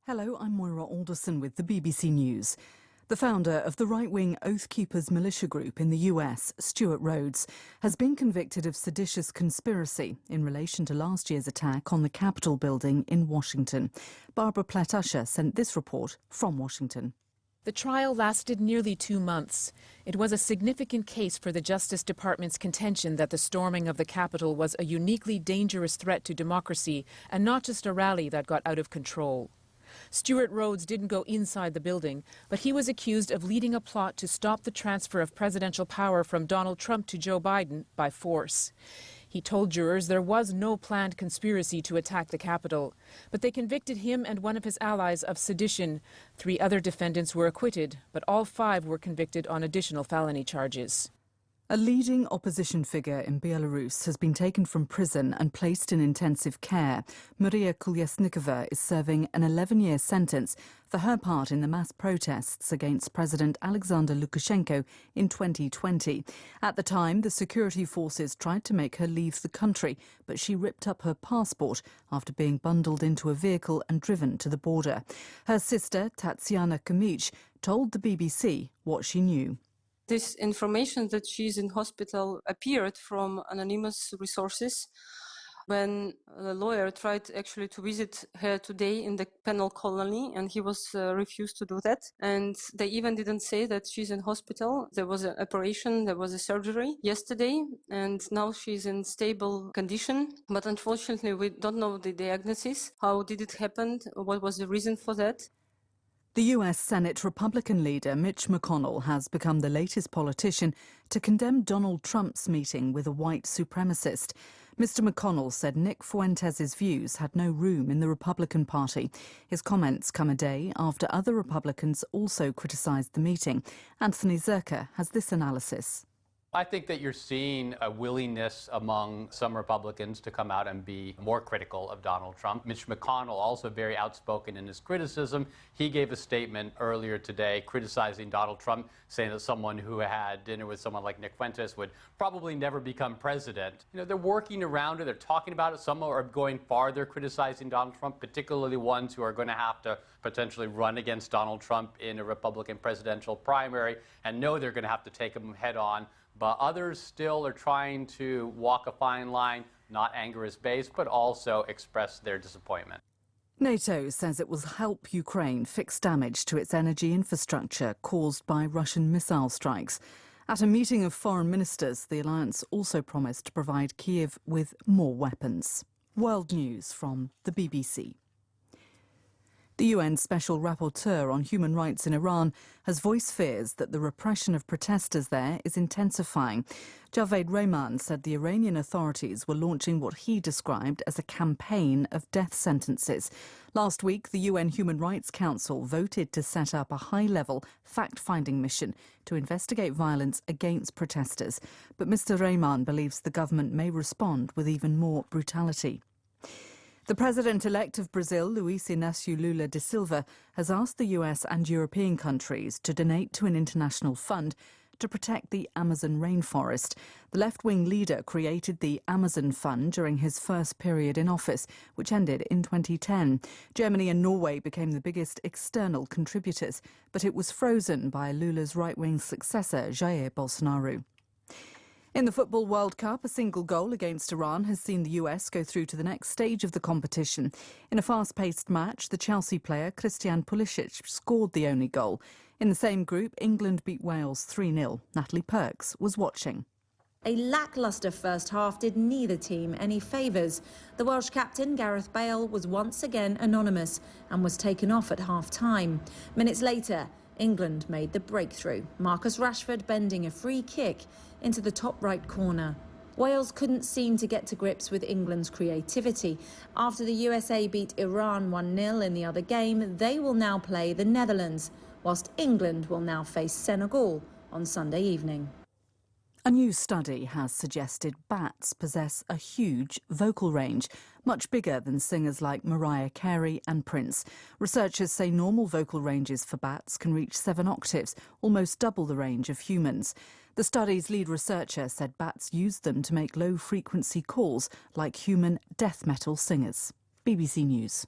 Hello, I'm Moira Alderson with the BBC News. The founder of the right-wing Oath Keepers militia group in the US, Stuart Rhodes, has been convicted of seditious conspiracy in relation to last year's attack on the Capitol building in Washington. Barbara Platt-Usher sent this report from Washington. The trial lasted nearly 2 months. It was a significant case for the Justice Department's contention that the storming of the Capitol was a uniquely dangerous threat to democracy and not just a rally that got out of control. Stuart Rhodes didn't go inside the building, but he was accused of leading a plot to stop the transfer of presidential power from Donald Trump to Joe Biden by force. He told jurors there was no planned conspiracy to attack the Capitol, but they convicted him and one of his allies of sedition. 3 other defendants were acquitted, but all 5 were convicted on additional felony charges. A leading opposition figure in Belarus has been taken from prison and placed in intensive care. Maria Kolesnikova is serving an 11-year sentence for her part in the mass protests against President Alexander Lukashenko in 2020. At the time, the security forces tried to make her leave the country, but she ripped up her passport after being bundled into a vehicle and driven to the border. Her sister, Tatyana Kamich, told the BBC what she knew. This information that she's in hospital appeared from anonymous resources. When a lawyer tried actually to visit her today in the penal colony, and he was refused to do that. And they even didn't say that she's in hospital. There was an operation, there was a surgery yesterday, and now she's in stable condition. But unfortunately, we don't know the diagnosis. How did it happen? What was the reason for that? The US Senate Republican leader Mitch McConnell has become the latest politician to condemn Donald Trump's meeting with a white supremacist. Mr. McConnell said Nick Fuentes' views had no room in the Republican Party. His comments come a day after other Republicans also criticised the meeting. Anthony Zerka has this analysis. I think that you're seeing a willingness among some Republicans to come out and be more critical of Donald Trump. Mitch McConnell, also very outspoken in his criticism. He gave a statement earlier today criticizing Donald Trump, saying that someone who had dinner with someone like Nick Fuentes would probably never become president. You know, they're working around it. They're talking about it. Some are going farther criticizing Donald Trump, particularly ones who are going to have to potentially run against Donald Trump in a Republican presidential primary and know they're going to have to take him head on. But others still are trying to walk a fine line, not anger his base, but also express their disappointment. NATO says it will help Ukraine fix damage to its energy infrastructure caused by Russian missile strikes. At a meeting of foreign ministers, the alliance also promised to provide Kyiv with more weapons. World News from the BBC. The UN Special Rapporteur on Human Rights in Iran has voiced fears that the repression of protesters there is intensifying. Javed Rehman said the Iranian authorities were launching what he described as a campaign of death sentences. Last week, the UN Human Rights Council voted to set up a high-level fact-finding mission to investigate violence against protesters. But Mr. Rehman believes the government may respond with even more brutality. The president-elect of Brazil, Luiz Inácio Lula da Silva, has asked the US and European countries to donate to an international fund to protect the Amazon rainforest. The left-wing leader created the Amazon Fund during his first period in office, which ended in 2010. Germany and Norway became the biggest external contributors, but it was frozen by Lula's right-wing successor, Jair Bolsonaro. In the Football World Cup, a single goal against Iran has seen the US go through to the next stage of the competition. In a fast-paced match, the Chelsea player Christian Pulisic scored the only goal. In the same group, England beat Wales 3-0. Natalie Perks was watching. A lacklustre first half did neither team any favours. The Welsh captain, Gareth Bale, was once again anonymous and was taken off at half-time. Minutes later, England made the breakthrough, Marcus Rashford bending a free kick into the top right corner. Wales couldn't seem to get to grips with England's creativity. After the USA beat Iran 1-0 in the other game, they will now play the Netherlands, whilst England will now face Senegal on Sunday evening. A new study has suggested bats possess a huge vocal range, much bigger than singers like Mariah Carey and Prince. Researchers say normal vocal ranges for bats can reach 7 octaves, almost double the range of humans. The study's lead researcher said bats use them to make low-frequency calls like human death metal singers. BBC News.